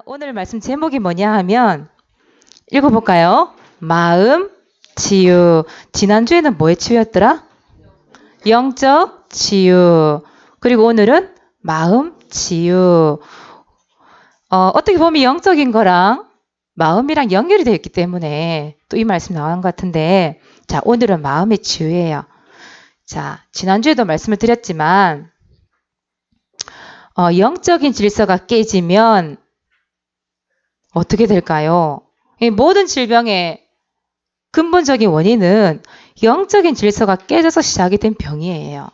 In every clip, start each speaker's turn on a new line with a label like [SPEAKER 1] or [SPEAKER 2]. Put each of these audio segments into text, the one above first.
[SPEAKER 1] 오늘 말씀 제목이 뭐냐 하면 읽어볼까요? 마음 치유. 지난주에는 뭐의 치유였더라? 영적 치유. 그리고 오늘은 마음 치유. 어떻게 보면 영적인 거랑 마음이랑 연결이 되어 있기 때문에 또 이 말씀 나온 것 같은데, 자, 오늘은 마음의 치유예요. 자, 지난주에도 말씀을 드렸지만 영적인 질서가 깨지면 어떻게 될까요? 이 모든 질병의 근본적인 원인은 영적인 질서가 깨져서 시작이 된 병이에요.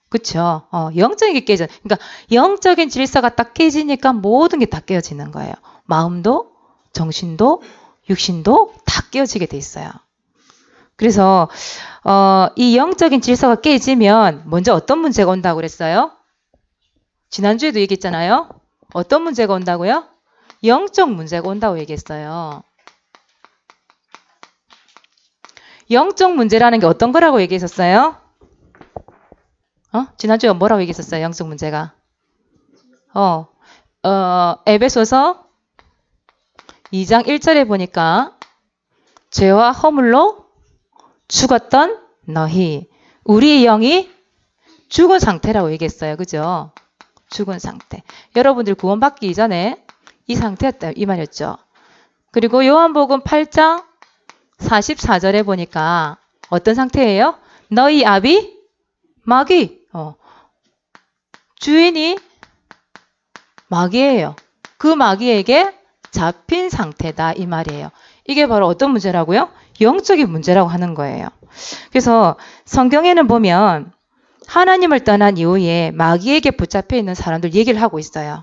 [SPEAKER 1] 그쵸? 영적인 게 깨져. 그러니까 영적인 질서가 딱 깨지니까 모든 게 다 깨어지는 거예요. 마음도, 정신도, 육신도 다 깨어지게 돼 있어요. 그래서 이 영적인 질서가 깨지면 먼저 어떤 문제가 온다고 그랬어요? 지난주에도 얘기했잖아요. 어떤 문제가 온다고요? 영적 문제가 온다고 얘기했어요. 영적 문제라는 게 어떤 거라고 얘기했었어요? 지난주에 뭐라고 얘기했었어요? 영적 문제가. 에베소서 2장 1절에 보니까 죄와 허물로 죽었던 너희, 우리의 영이 죽은 상태라고 얘기했어요. 그죠? 죽은 상태. 여러분들 구원받기 이전에 이 상태였다, 이 말이었죠. 그리고 요한복음 8장 44절에 보니까 어떤 상태예요? 너희 아비 마귀. 주인이 마귀예요. 그 마귀에게 잡힌 상태다, 이 말이에요. 이게 바로 어떤 문제라고요? 영적인 문제라고 하는 거예요. 그래서 성경에는 보면 하나님을 떠난 이후에 마귀에게 붙잡혀 있는 사람들 얘기를 하고 있어요.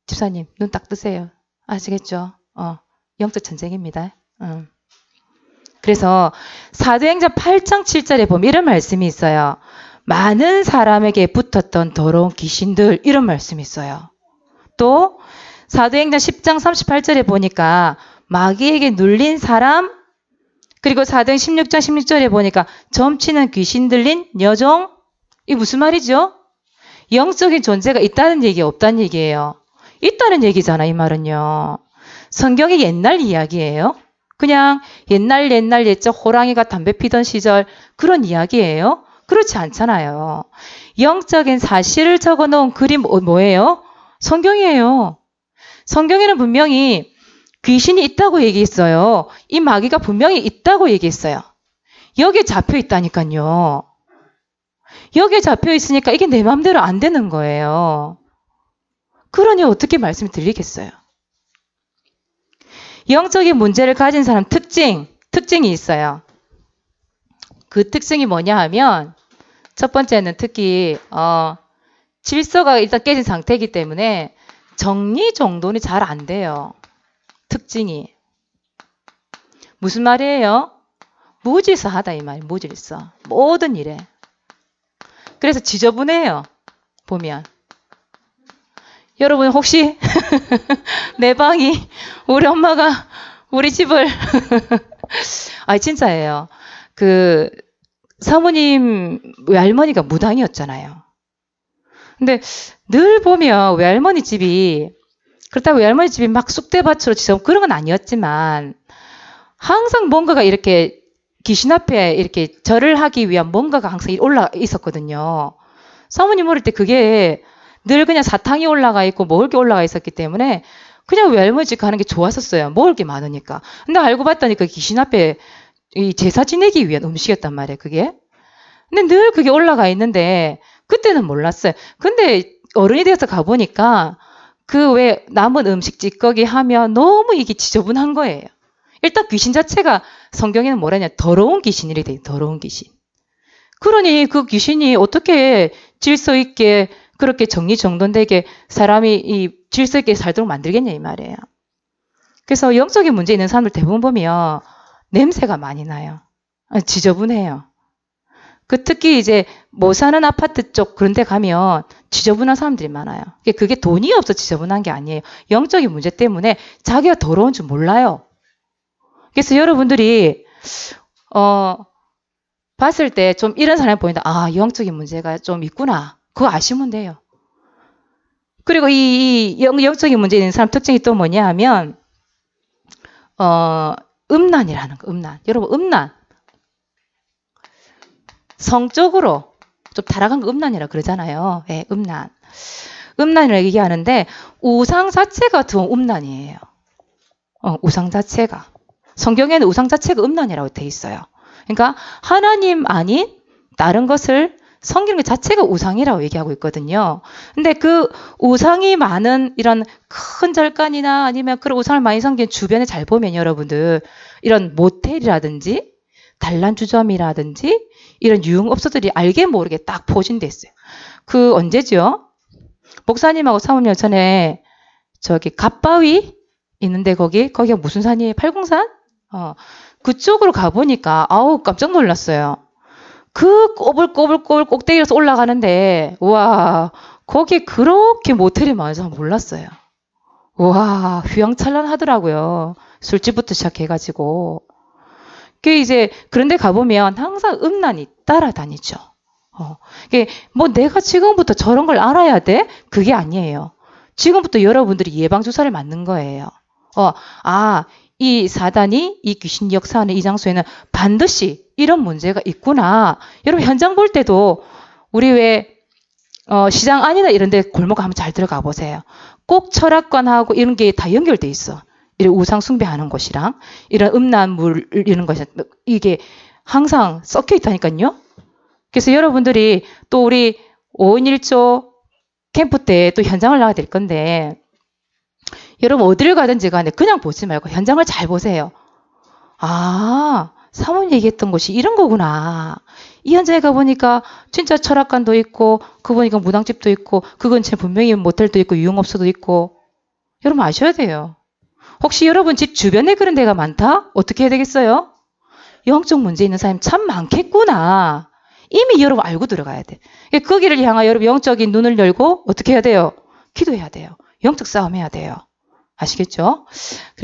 [SPEAKER 1] 집사님, 눈 딱 뜨세요. 아시겠죠? 영적 전쟁입니다. 그래서 사도행전 8장 7절에 보면 이런 말씀이 있어요. 많은 사람에게 붙었던 더러운 귀신들, 이런 말씀이 있어요. 또 사도행전 10장 38절에 보니까 마귀에게 눌린 사람, 그리고 사도행전 16장 16절에 보니까 점치는 귀신 들린 여종, 이게 무슨 말이죠? 영적인 존재가 있다는 얘기, 없다는 얘기예요. 있다는 얘기잖아, 이 말은요. 성경의 옛날 이야기예요. 그냥 옛날 옛적 호랑이가 담배 피던 시절 그런 이야기예요. 그렇지 않잖아요. 영적인 사실을 적어놓은 그림 뭐예요? 성경이에요. 성경에는 분명히 귀신이 있다고 얘기했어요. 이 마귀가 분명히 있다고 얘기했어요. 여기에 잡혀 있다니까요. 여기에 잡혀 있으니까 이게 내 마음대로 안 되는 거예요. 그러니 어떻게 말씀이 들리겠어요? 영적인 문제를 가진 사람 특징이 있어요. 그 특징이 뭐냐 하면 첫 번째는 특히 질서가 일단 깨진 상태이기 때문에 정리정돈이 잘 안 돼요. 특징이. 무슨 말이에요? 무질서하다, 이 말이에요. 무질서. 모든 일에. 그래서 지저분해요. 보면. 여러분 혹시 내 방이 우리 엄마가 우리 집을 진짜예요. 그 사모님 외할머니가 무당이었잖아요. 근데 늘 보면 외할머니 집이, 그렇다고 외할머니 집이 막 쑥대밭으로 지금 그런 건 아니었지만 항상 뭔가가 이렇게 귀신 앞에 이렇게 절을 하기 위한 뭔가가 항상 올라 있었거든요. 사모님 어릴 때 그게 늘 그냥 사탕이 올라가 있고 먹을 게 올라가 있었기 때문에 그냥 외할머니 집 가는 게 좋았었어요. 먹을 게 많으니까. 근데 알고 봤더니 그 귀신 앞에 이 제사 지내기 위한 음식이었단 말이에요, 그게. 근데 늘 그게 올라가 있는데 그때는 몰랐어요. 근데 어른이 되어서 가보니까 그 왜 남은 음식 찌꺼기 하면 너무 이게 지저분한 거예요. 일단 귀신 자체가 성경에는 뭐라냐, 더러운 귀신이래 돼요. 더러운 귀신. 그러니 그 귀신이 어떻게 질서 있게 그렇게 정리정돈되게 사람이 이 질서 있게 살도록 만들겠냐, 이 말이에요. 그래서 영적인 문제 있는 사람들 대부분 보면 냄새가 많이 나요. 지저분해요. 특히 이제 뭐 사는 아파트 쪽 그런 데 가면 지저분한 사람들이 많아요. 그게 돈이 없어 지저분한 게 아니에요. 영적인 문제 때문에 자기가 더러운 줄 몰라요. 그래서 여러분들이 봤을 때 좀 이런 사람이 보인다. 영적인 문제가 좀 있구나. 그거 아시면 돼요. 그리고 이 영적인 문제 있는 사람 특징이 또 뭐냐 하면, 음란이라는 거, 음란. 여러분, 음란. 성적으로 좀 타락한 거 음란이라 그러잖아요. 예, 음란. 음란이라고 얘기하는데, 우상 자체가 더 음란이에요. 우상 자체가. 성경에는 우상 자체가 음란이라고 돼 있어요. 그러니까 하나님 아닌 다른 것을 섬기는 것 자체가 우상이라고 얘기하고 있거든요. 근데 그 우상이 많은 이런 큰 절간이나 아니면 그런 우상을 많이 섬기는 주변에 잘 보면 여러분들 이런 모텔이라든지 단란주점이라든지 이런 유흥업소들이 알게 모르게 딱 포진돼 있어요. 그 언제죠? 목사님하고 사모님 전에 저기 갓바위 있는데 거기가 무슨 산이에요? 팔공산? 그쪽으로 가보니까 아우 깜짝 놀랐어요. 그 꼬불꼬불꼬불 꼭대기에서 올라가는데 와 거기 그렇게 모텔이 많아서 몰랐어요. 와 휘황찬란하더라고요. 술집부터 시작해가지고 그 이제 그런데 가보면 항상 음란이 따라다니죠. 뭐 내가 지금부터 저런 걸 알아야 돼? 그게 아니에요. 지금부터 여러분들이 예방주사를 맞는 거예요. 이 사단이 이 귀신이 역사하는 이 장소에는 반드시 이런 문제가 있구나. 여러분 현장 볼 때도 우리 왜 시장 안이나 이런 데 골목 한번 잘 들어가 보세요. 꼭 철학관하고 이런 게 다 연결돼 있어. 이런 우상 숭배하는 곳이랑 이런 음란물 이런 것이 이게 항상 섞여 있다니까요. 그래서 여러분들이 또 우리 5인 1조 캠프 때 또 현장을 나가야 될 건데 여러분 어디를 가든지 간에 그냥 보지 말고 현장을 잘 보세요. 사모님 얘기했던 곳이 이런 거구나. 이 현장에 가보니까 진짜 철학관도 있고 그 보니까 무당집도 있고 그 근처에 분명히 모텔도 있고 유흥업소도 있고 여러분 아셔야 돼요. 혹시 여러분 집 주변에 그런 데가 많다? 어떻게 해야 되겠어요? 영적 문제 있는 사람이 참 많겠구나. 이미 여러분 알고 들어가야 돼. 거기를 향하여 여러분 영적인 눈을 열고 어떻게 해야 돼요? 기도해야 돼요. 영적 싸움 해야 돼요. 아시겠죠?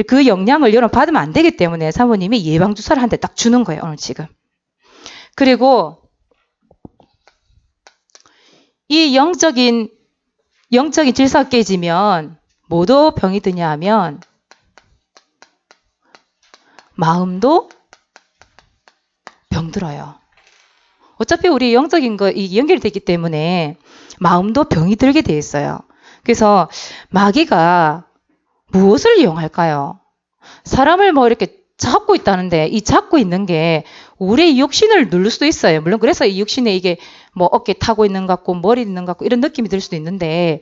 [SPEAKER 1] 그 영향을 여러분 받으면 안 되기 때문에 사모님이 예방주사를 한 대 딱 주는 거예요. 오늘 지금. 그리고 이 영적인 질서가 깨지면 뭐도 병이 드냐 하면 마음도 병들어요. 어차피 우리 영적인 거 연결되기 때문에 마음도 병이 들게 돼 있어요. 그래서 마귀가 무엇을 이용할까요? 사람을 뭐 이렇게 잡고 있다는데 이 잡고 있는 게 우리의 육신을 누를 수도 있어요. 물론 그래서 이 육신에 이게 뭐 어깨 타고 있는 것 같고 머리 있는 것 같고 이런 느낌이 들 수도 있는데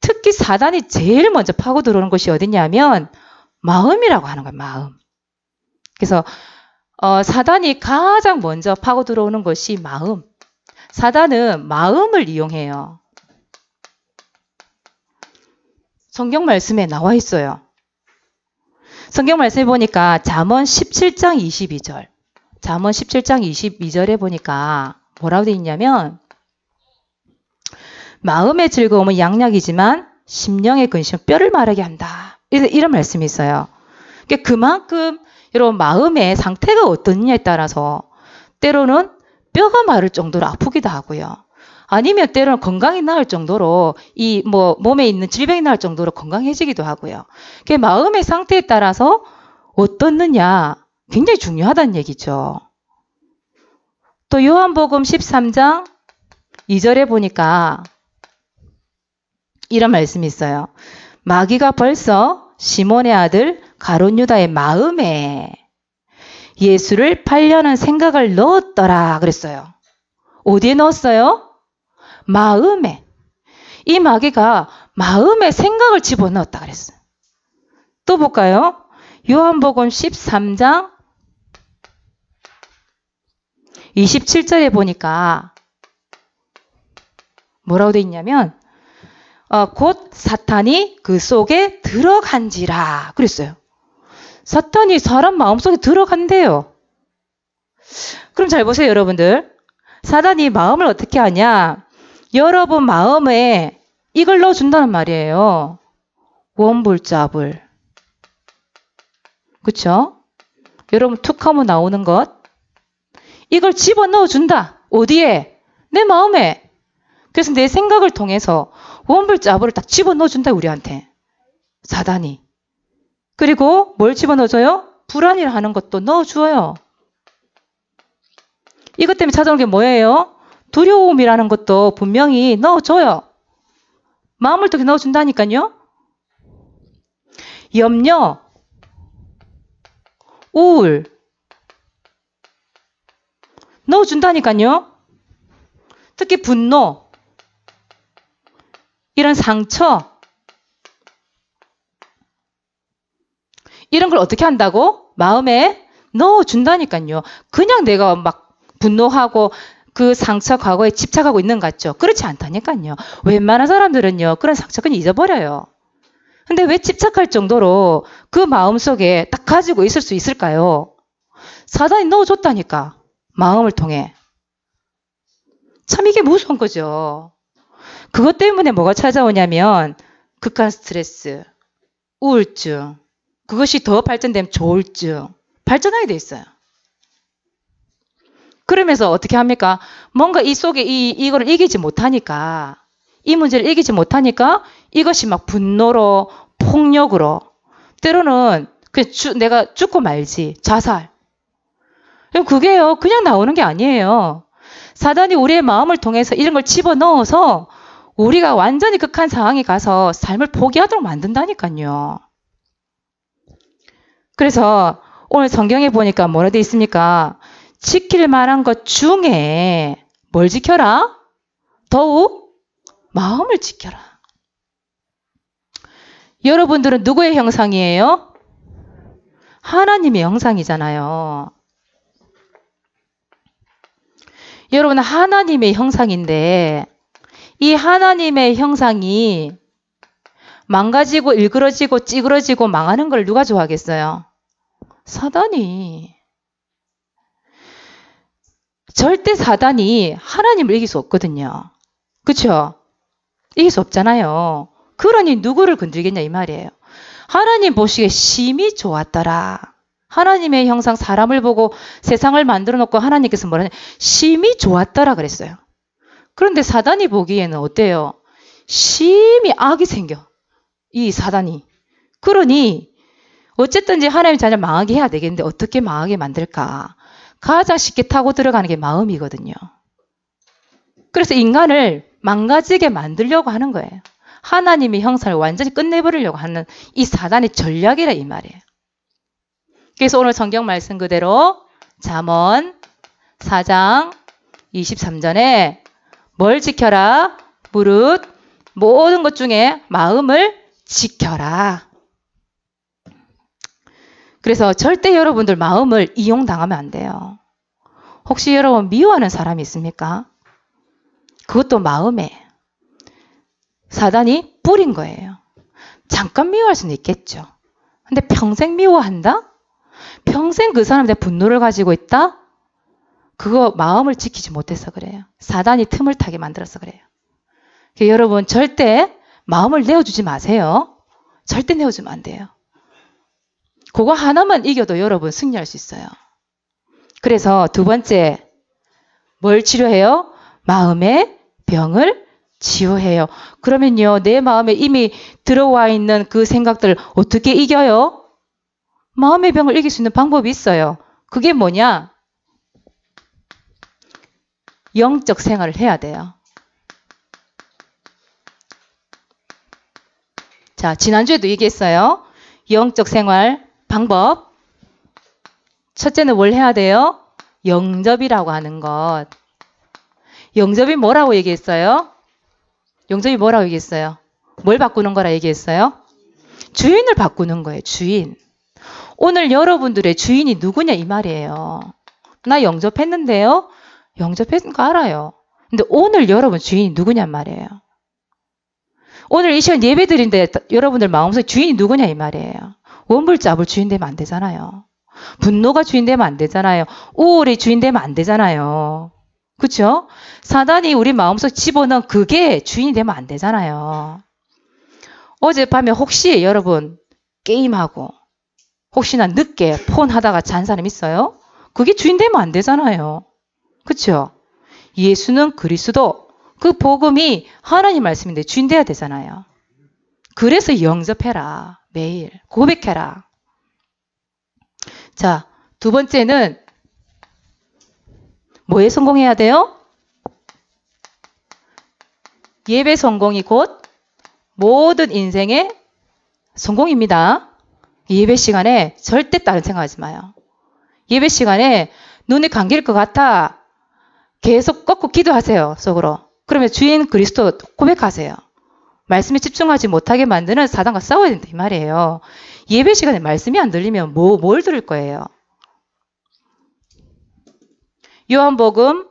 [SPEAKER 1] 특히 사단이 제일 먼저 파고 들어오는 것이 어디냐면 마음이라고 하는 거예요. 마음. 그래서 사단이 가장 먼저 파고 들어오는 것이 마음. 사단은 마음을 이용해요. 성경 말씀에 나와 있어요. 성경 말씀에 보니까 잠언 17장 22절. 잠언 17장 22절에 보니까 뭐라고 되어 있냐면 마음의 즐거움은 양약이지만 심령의 근심은 뼈를 마르게 한다. 이런 말씀이 있어요. 그만큼 여러분 마음의 상태가 어떠느냐에 따라서 때로는 뼈가 마를 정도로 아프기도 하고요. 아니면 때로는 건강이 나을 정도로 몸에 있는 질병이 나을 정도로 건강해지기도 하고요. 마음의 상태에 따라서 어떻느냐 굉장히 중요하다는 얘기죠. 또 요한복음 13장 2절에 보니까 이런 말씀이 있어요. 마귀가 벌써 시몬의 아들 가룟 유다의 마음에 예수를 팔려는 생각을 넣었더라 그랬어요. 어디에 넣었어요? 마음에. 이 마귀가 마음에 생각을 집어넣었다 그랬어요. 또 볼까요? 요한복음 13장 27절에 보니까 뭐라고 되어 있냐면 곧 사탄이 그 속에 들어간지라 그랬어요. 사탄이 사람 마음속에 들어간대요. 그럼 잘 보세요 여러분들. 사탄이 마음을 어떻게 하냐. 여러분 마음에 이걸 넣어준다는 말이에요. 원불자불. 그쵸? 여러분 툭 하면 나오는 것. 이걸 집어넣어준다. 어디에? 내 마음에. 그래서 내 생각을 통해서 원불자부를 딱 집어넣어준다, 우리한테. 사단이. 그리고 뭘 집어넣어줘요? 불안이라 하는 것도 넣어줘요. 이것 때문에 찾아오는 게 뭐예요? 두려움이라는 것도 분명히 넣어줘요. 마음을 통해 넣어준다니까요. 염려, 우울 넣어준다니까요. 특히 분노, 이런 상처, 이런 걸 어떻게 한다고? 마음에 넣어준다니까요. 그냥 내가 막 분노하고 그 상처 과거에 집착하고 있는 것 같죠? 그렇지 않다니까요. 웬만한 사람들은요, 그런 상처 그냥 잊어버려요. 근데 왜 집착할 정도로 그 마음속에 딱 가지고 있을 수 있을까요? 사단이 넣어줬다니까. 마음을 통해. 참 이게 무서운 거죠. 그것 때문에 뭐가 찾아오냐면 극한 스트레스, 우울증, 그것이 더 발전되면 조울증, 발전하게 돼 있어요. 그러면서 어떻게 합니까? 뭔가 이 속에 이거를 이기지 못하니까, 이 문제를 이기지 못하니까 이것이 막 분노로, 폭력으로, 때로는 그냥 내가 죽고 말지, 자살. 그게요, 그냥 나오는 게 아니에요. 사단이 우리의 마음을 통해서 이런 걸 집어넣어서 우리가 완전히 극한 상황에 가서 삶을 포기하도록 만든다니까요. 그래서 오늘 성경에 보니까 뭐라 돼 있습니까? 지킬 만한 것 중에 뭘 지켜라? 더욱 마음을 지켜라. 여러분들은 누구의 형상이에요? 하나님의 형상이잖아요. 여러분은 하나님의 형상인데 이 하나님의 형상이 망가지고 일그러지고 찌그러지고 망하는 걸 누가 좋아하겠어요? 사단이. 절대 사단이 하나님을 이길 수 없거든요. 그렇죠? 이길 수 없잖아요. 그러니 누구를 건들겠냐 이 말이에요. 하나님 보시기에 심히 좋았더라. 하나님의 형상 사람을 보고 세상을 만들어 놓고 하나님께서 뭐라냐? 심히 좋았더라 그랬어요. 그런데 사단이 보기에는 어때요? 심히 악이 생겨. 이 사단이. 그러니 어쨌든지 하나님 자녀를 망하게 해야 되겠는데 어떻게 망하게 만들까? 가장 쉽게 타고 들어가는 게 마음이거든요. 그래서 인간을 망가지게 만들려고 하는 거예요. 하나님의 형상을 완전히 끝내버리려고 하는 이 사단의 전략이라 이 말이에요. 그래서 오늘 성경 말씀 그대로 잠언 4장 23절에 뭘 지켜라? 무릇 모든 것 중에 마음을 지켜라. 그래서 절대 여러분들 마음을 이용당하면 안 돼요. 혹시 여러분 미워하는 사람이 있습니까? 그것도 마음에 사단이 뿌린 거예요. 잠깐 미워할 수는 있겠죠. 근데 평생 미워한다? 평생 그 사람에 대한 분노를 가지고 있다? 그거 마음을 지키지 못해서 그래요. 사단이 틈을 타게 만들어서 그래요. 그러니까 여러분 절대 마음을 내어주지 마세요. 절대 내어주면 안 돼요. 그거 하나만 이겨도 여러분 승리할 수 있어요. 그래서 두 번째 뭘 치료해요? 마음의 병을 치유해요. 그러면요 내 마음에 이미 들어와 있는 그 생각들을 어떻게 이겨요? 마음의 병을 이길 수 있는 방법이 있어요. 그게 뭐냐? 영적 생활을 해야 돼요. 자, 지난주에도 얘기했어요. 영적 생활 방법. 첫째는 뭘 해야 돼요? 영접이라고 하는 것. 영접이 뭐라고 얘기했어요? 영접이 뭐라고 얘기했어요? 뭘 바꾸는 거라 얘기했어요? 주인을 바꾸는 거예요. 주인. 오늘 여러분들의 주인이 누구냐 이 말이에요. 나 영접했는데요. 영접했는 거 알아요. 근데 오늘 여러분 주인이 누구냐 말이에요. 오늘 이 시간 예배 드린데 여러분들 마음속에 주인이 누구냐 이 말이에요. 원불자불 주인 되면 안 되잖아요. 분노가 주인 되면 안 되잖아요. 우울이 주인 되면 안 되잖아요. 그렇죠? 사단이 우리 마음속 집어넣은 그게 주인이 되면 안 되잖아요. 어젯밤에 혹시 여러분 게임하고 혹시나 늦게 폰 하다가 잔 사람 있어요? 그게 주인 되면 안 되잖아요. 그렇죠? 예수는 그리스도 그 복음이 하나님 말씀인데 주인 돼야 되잖아요. 그래서 영접해라. 매일 고백해라. 자, 두 번째는 뭐에 성공해야 돼요? 예배 성공이 곧 모든 인생의 성공입니다. 예배 시간에 절대 다른 생각하지 마요. 예배 시간에 눈에 감길 것 같아. 계속 꺾고 기도하세요. 속으로. 그러면 주인 그리스도 고백하세요. 말씀에 집중하지 못하게 만드는 사단과 싸워야 된다 이 말이에요. 예배 시간에 말씀이 안 들리면 뭘 들을 거예요? 요한복음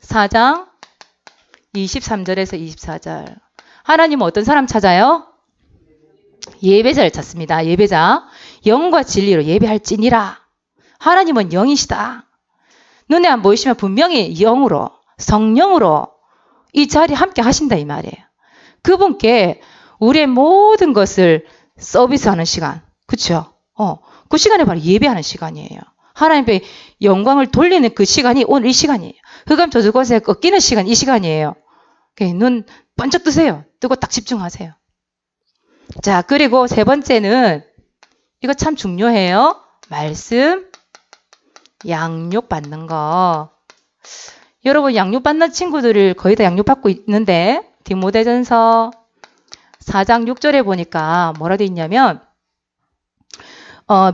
[SPEAKER 1] 4장 23절에서 24절. 하나님은 어떤 사람 찾아요? 예배자를 찾습니다. 예배자. 영과 진리로 예배할지니라. 하나님은 영이시다. 눈에 안 보이시면 분명히 영으로, 성령으로 이 자리에 함께 하신다 이 말이에요. 그분께 우리의 모든 것을 서비스하는 시간. 그렇죠? 그 시간이 바로 예배하는 시간이에요. 하나님께 영광을 돌리는 그 시간이 오늘 이 시간이에요. 흑암 저주곳에 꺾이는 시간 이 시간이에요. 눈 번쩍 뜨세요. 뜨고 딱 집중하세요. 자, 그리고 세 번째는 이거 참 중요해요. 말씀 양육 받는 거. 여러분 양육 받는 친구들을 거의 다 양육 받고 있는데 디모데전서 4장 6절에 보니까 뭐라 돼 있냐면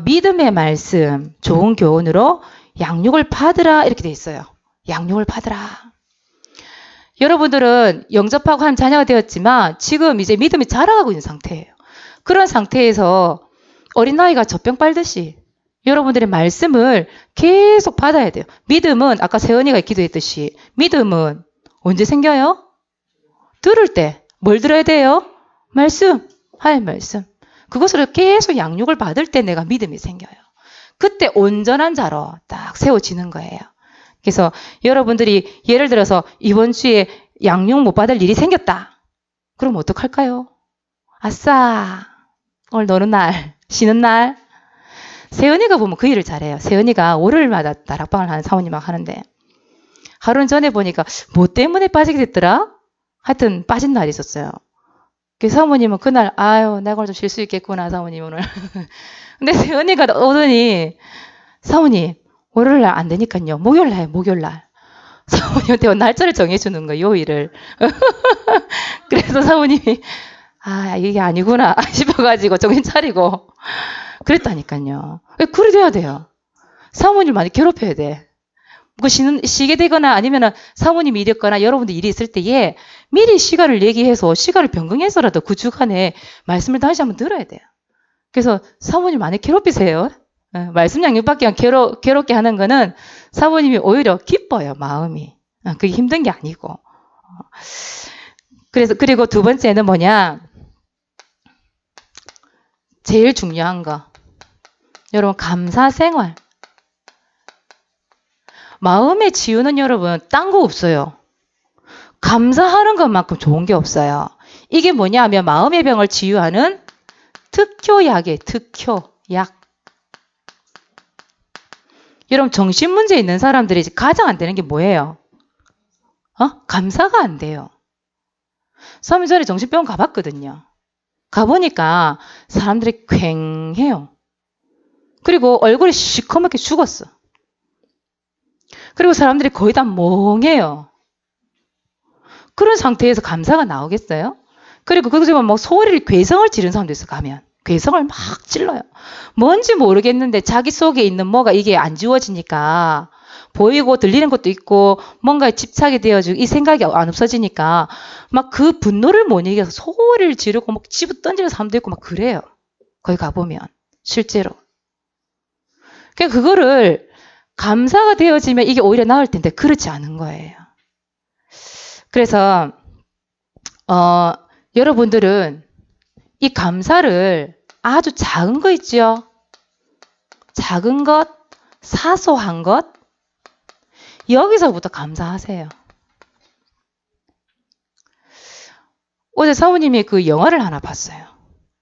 [SPEAKER 1] 믿음의 말씀, 좋은 교훈으로 양육을 받으라 이렇게 돼 있어요. 양육을 받으라. 여러분들은 영접하고 한 자녀가 되었지만 지금 이제 믿음이 자라가고 있는 상태예요. 그런 상태에서 어린아이가 젖병 빨듯이 여러분들의 말씀을 계속 받아야 돼요. 믿음은 아까 세연이가 기도했듯이 믿음은 언제 생겨요? 들을 때. 뭘 들어야 돼요? 말씀. 하나님 말씀. 그것으로 계속 양육을 받을 때 내가 믿음이 생겨요. 그때 온전한 자로 딱 세워지는 거예요. 그래서 여러분들이 예를 들어서 이번 주에 양육 못 받을 일이 생겼다. 그럼 어떡할까요? 아싸. 오늘 노는 날, 쉬는 날. 세연이가 보면 그 일을 잘해요. 세연이가 월요일마다 다락방을 하는 사모님하고 하는데 하루 전에 보니까 뭐 때문에 빠지게 됐더라? 하여튼 빠진 날이 있었어요. 그 사모님은 그날 아유 내가 오늘 좀 쉴 수 있겠구나 사모님 오늘. 근데 세연이가 오더니 사모님 월요일날 안 되니까요. 목요일날 해요. 목요일날. 사모님한테 날짜를 정해주는 거예요. 요일을. 그래서 사모님이 아 이게 아니구나 싶어가지고 정신 차리고 그랬다니까요. 그래 돼야 돼요. 사모님 많이 괴롭혀야 돼. 뭐 쉬게 되거나 아니면 사모님이 일이 있거나 여러분들 일이 있을 때에 미리 시간을 얘기해서 시간을 변경해서라도 그 주간에 말씀을 다시 한번 들어야 돼요. 그래서 사모님 많이 괴롭히세요. 말씀 양육받기 괴롭게 하는 거는 사모님이 오히려 기뻐요. 마음이. 그게 힘든 게 아니고. 그리고 두 번째는 뭐냐. 제일 중요한 거. 여러분 감사 생활. 마음의 치유는 여러분 딴 거 없어요. 감사하는 것만큼 좋은 게 없어요. 이게 뭐냐 하면 마음의 병을 치유하는 특효약이에요. 특효약. 여러분 정신 문제 있는 사람들이 가장 안 되는 게 뭐예요? 감사가 안 돼요. 3일 전에 정신병원 가봤거든요. 가보니까 사람들이 괭해요. 그리고 얼굴이 시커멓게 죽었어. 그리고 사람들이 거의 다 멍해요. 그런 상태에서 감사가 나오겠어요? 그리고 그거지만 막 소리를 괴성을 지르는 사람도 있어 가면. 괴성을 막 질러요. 뭔지 모르겠는데 자기 속에 있는 뭐가 이게 안 지워지니까 보이고 들리는 것도 있고 뭔가에 집착이 되어지고 이 생각이 안 없어지니까 막 그 분노를 못 이겨서 소리를 지르고 막 집어 던지는 사람도 있고 막 그래요. 거기 가보면 실제로. 그러니까 그거를 감사가 되어지면 이게 오히려 나을 텐데 그렇지 않은 거예요. 그래서 여러분들은 이 감사를 아주 작은 거 있죠? 작은 것, 사소한 것 여기서부터 감사하세요. 어제 사모님이 그 영화를 하나 봤어요.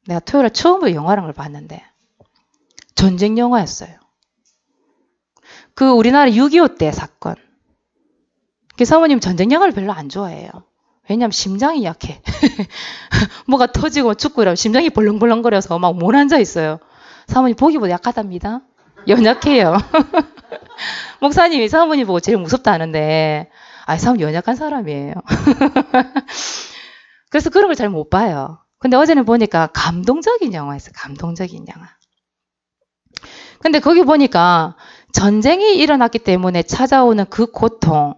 [SPEAKER 1] 내가 토요일에 처음으로 영화를 봤는데 전쟁 영화였어요. 그 우리나라 6.25 때 사건. 그 사모님 전쟁 영화를 별로 안 좋아해요. 왜냐면 심장이 약해. 뭐가 터지고 죽고 이러면 심장이 벌렁벌렁거려서 막 못 앉아 있어요. 사모님 보기보다 약하답니다. 연약해요. 목사님이 사모님 보고 제일 무섭다 하는데, 사모님 연약한 사람이에요. 그래서 그런 걸 잘 못 봐요. 근데 어제는 보니까 감동적인 영화였어요. 감동적인 영화. 근데 거기 보니까 전쟁이 일어났기 때문에 찾아오는 그 고통,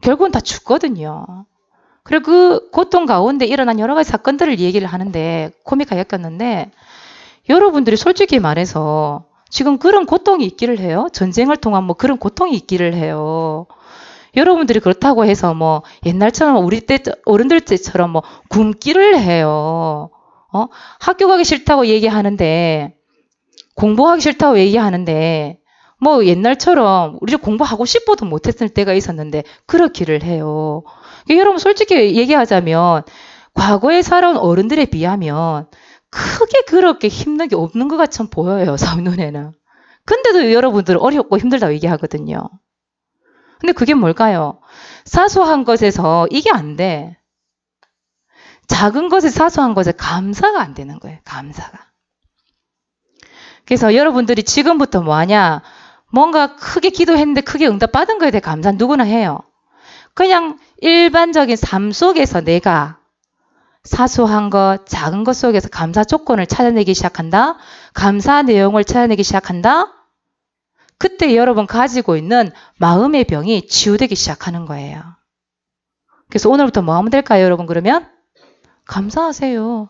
[SPEAKER 1] 결국은 다 죽거든요. 그리고 그 고통 가운데 일어난 여러 가지 사건들을 얘기를 하는데, 코믹하게 엮였는데, 여러분들이 솔직히 말해서 지금 그런 고통이 있기를 해요. 전쟁을 통한 뭐 그런 고통이 있기를 해요. 여러분들이 그렇다고 해서 뭐 옛날처럼 우리 때 어른들 때처럼 뭐 굶기를 해요. 학교 가기 싫다고 얘기하는데 공부하기 싫다고 얘기하는데 뭐 옛날처럼 우리 공부하고 싶어도 못했을 때가 있었는데 그렇기를 해요. 여러분 솔직히 얘기하자면 과거에 살아온 어른들에 비하면 크게 그렇게 힘든 게 없는 것 같이 보여요. 사람 눈에는. 근데도 여러분들은 어렵고 힘들다고 얘기하거든요. 근데 그게 뭘까요? 사소한 것에서 이게 안 돼. 작은 것에 사소한 것에 감사가 안 되는 거예요. 감사가. 그래서 여러분들이 지금부터 뭐 하냐? 뭔가 크게 기도했는데 크게 응답받은 거에 대해 감사 누구나 해요. 그냥 일반적인 삶 속에서 내가 사소한 것, 작은 것 속에서 감사 조건을 찾아내기 시작한다. 감사 내용을 찾아내기 시작한다. 그때 여러분 가지고 있는 마음의 병이 치유되기 시작하는 거예요. 그래서 오늘부터 뭐 하면 될까요, 여러분? 그러면 감사하세요.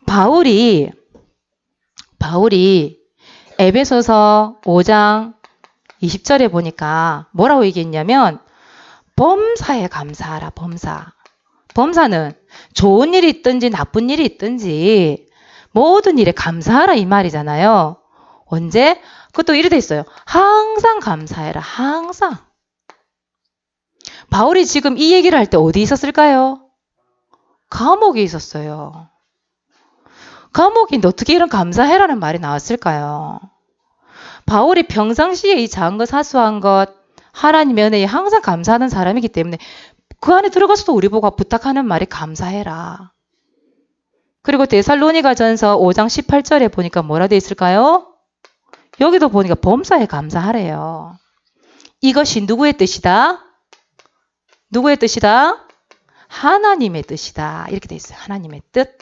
[SPEAKER 1] 바울이 에베소서 5장 20절에 보니까 뭐라고 얘기했냐면 범사에 감사하라. 범사는 좋은 일이 있든지 나쁜 일이 있든지 모든 일에 감사하라 이 말이잖아요. 언제? 그것도 이래 돼 있어요. 항상 감사해라. 항상. 바울이 지금 이 얘기를 할 때 어디 있었을까요? 감옥에 있었어요. 감옥인데 어떻게 이런 감사해라는 말이 나왔을까요? 바울이 평상시에 이 작은 것 사소한 것 하나님의 은혜에 항상 감사하는 사람이기 때문에 그 안에 들어가서도 우리 보고 부탁하는 말이 감사해라. 그리고 데살로니가전서 5장 18절에 보니까 뭐라 돼 있을까요? 여기도 보니까 범사에 감사하래요. 이것이 누구의 뜻이다? 누구의 뜻이다? 하나님의 뜻이다. 이렇게 돼 있어요. 하나님의 뜻.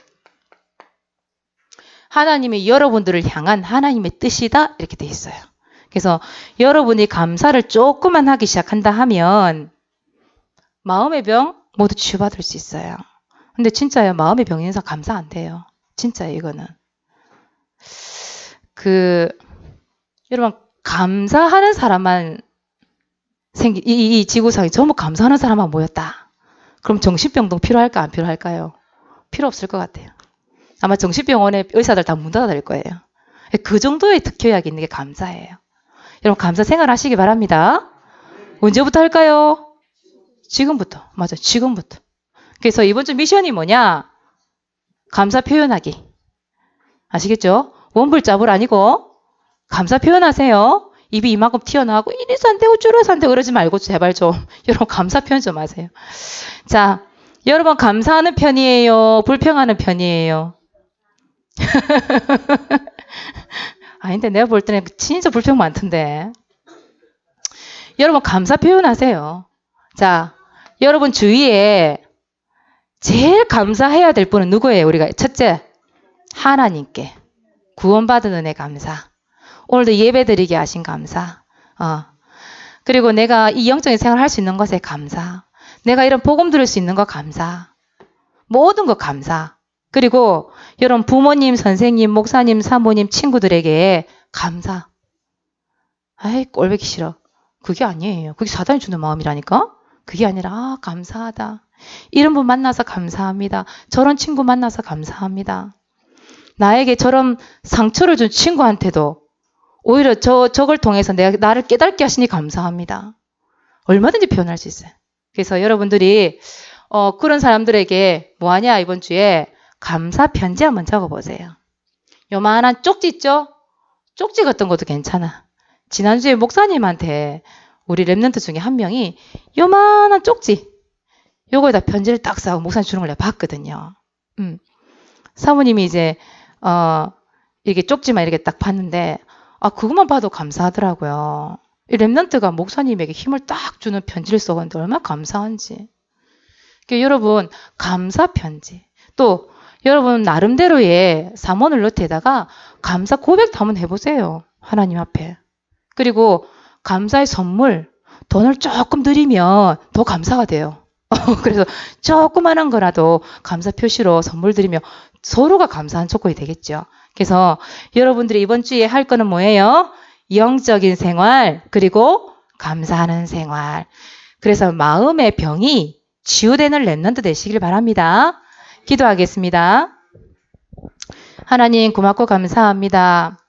[SPEAKER 1] 하나님이 여러분들을 향한 하나님의 뜻이다. 이렇게 돼 있어요. 그래서 여러분이 감사를 조금만 하기 시작한다 하면 마음의 병 모두 치유받을 수 있어요. 근데 진짜요. 마음의 병 있는 사람 감사 안 돼요. 진짜요. 이거는. 여러분 감사하는 사람만 이 지구상에 전부 감사하는 사람만 모였다. 그럼 정신병동 필요할까 안 필요할까요? 필요 없을 것 같아요. 아마 정신병원에 의사들 다 문 닫아낼 거예요. 그 정도의 특효약이 있는 게 감사예요. 여러분 감사 생활 하시기 바랍니다. 언제부터 할까요? 지금부터. 맞아, 지금부터. 그래서 이번 주 미션이 뭐냐? 감사 표현하기. 아시겠죠? 원불자불 아니고 감사 표현하세요. 입이 이만큼 튀어나오고 이래서 안 되고 줄여서 안 되고 그러지 말고 제발 좀 여러분 감사 표현 좀 하세요. 자, 여러분 감사하는 편이에요? 불평하는 편이에요? 아닌데 내가 볼 때는 진짜 불평 많던데. 여러분 감사 표현하세요. 자, 여러분 주위에 제일 감사해야 될 분은 누구예요? 우리가 첫째, 하나님께 구원받은 은혜 감사. 오늘도 예배드리게 하신 감사. 그리고 내가 이 영적인 생활을 할 수 있는 것에 감사. 내가 이런 복음 들을 수 있는 것 감사. 모든 것 감사. 그리고 여러분 부모님, 선생님, 목사님, 사모님, 친구들에게 감사. 아이 꼴보기 싫어. 그게 아니에요. 그게 사단이 주는 마음이라니까. 그게 아니라 감사하다. 이런 분 만나서 감사합니다. 저런 친구 만나서 감사합니다. 나에게 저런 상처를 준 친구한테도 오히려 저걸 통해서 나를 깨닫게 하시니 감사합니다. 얼마든지 표현할 수 있어요. 그래서 여러분들이 그런 사람들에게 뭐하냐 이번 주에 감사 편지 한번 적어보세요. 요만한 쪽지 있죠? 쪽지 같은 것도 괜찮아. 지난주에 목사님한테 우리 랩런트 중에 한 명이 요만한 쪽지 요거에다 편지를 딱 싸고 목사님 주는 걸 내가 봤거든요. 사모님이 이제 이게 쪽지만 이렇게 딱 봤는데 그것만 봐도 감사하더라고요. 이 랩런트가 목사님에게 힘을 딱 주는 편지를 써봤는데 얼마나 감사한지. 그러니까 여러분 감사 편지 또 여러분 나름대로의 삼원을 노트에다가 감사 고백도 한번 해보세요. 하나님 앞에. 그리고 감사의 선물 돈을 조금 드리면 더 감사가 돼요. 그래서 조그만한 거라도 감사 표시로 선물 드리면 서로가 감사한 조건이 되겠죠. 그래서 여러분들이 이번 주에 할 거는 뭐예요? 영적인 생활 그리고 감사하는 생활. 그래서 마음의 병이 치유되는 랩런트 되시길 바랍니다. 기도하겠습니다. 하나님 고맙고 감사합니다.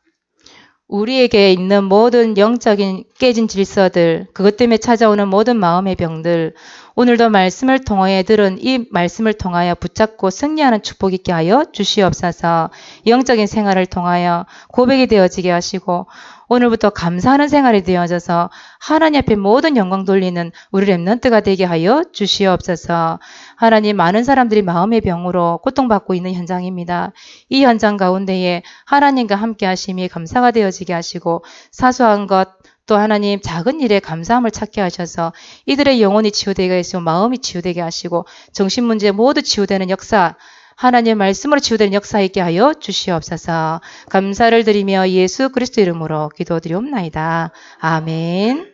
[SPEAKER 1] 우리에게 있는 모든 영적인 깨진 질서들, 그것 때문에 찾아오는 모든 마음의 병들, 오늘도 말씀을 통하여 들은 이 말씀을 통하여 붙잡고 승리하는 축복 있게 하여 주시옵소서. 영적인 생활을 통하여 고백이 되어지게 하시고 오늘부터 감사하는 생활이 되어져서 하나님 앞에 모든 영광 돌리는 우리 랩런트가 되게 하여 주시옵소서. 하나님 많은 사람들이 마음의 병으로 고통받고 있는 현장입니다. 이 현장 가운데에 하나님과 함께 하심이 감사가 되어지게 하시고 사소한 것 또 하나님 작은 일에 감사함을 찾게 하셔서 이들의 영혼이 치유되게 하시고 마음이 치유되게 하시고 정신문제 모두 치유되는 역사 하나님의 말씀으로 치유되는 역사 있게 하여 주시옵소서. 감사를 드리며 예수 그리스도 이름으로 기도드리옵나이다. 아멘.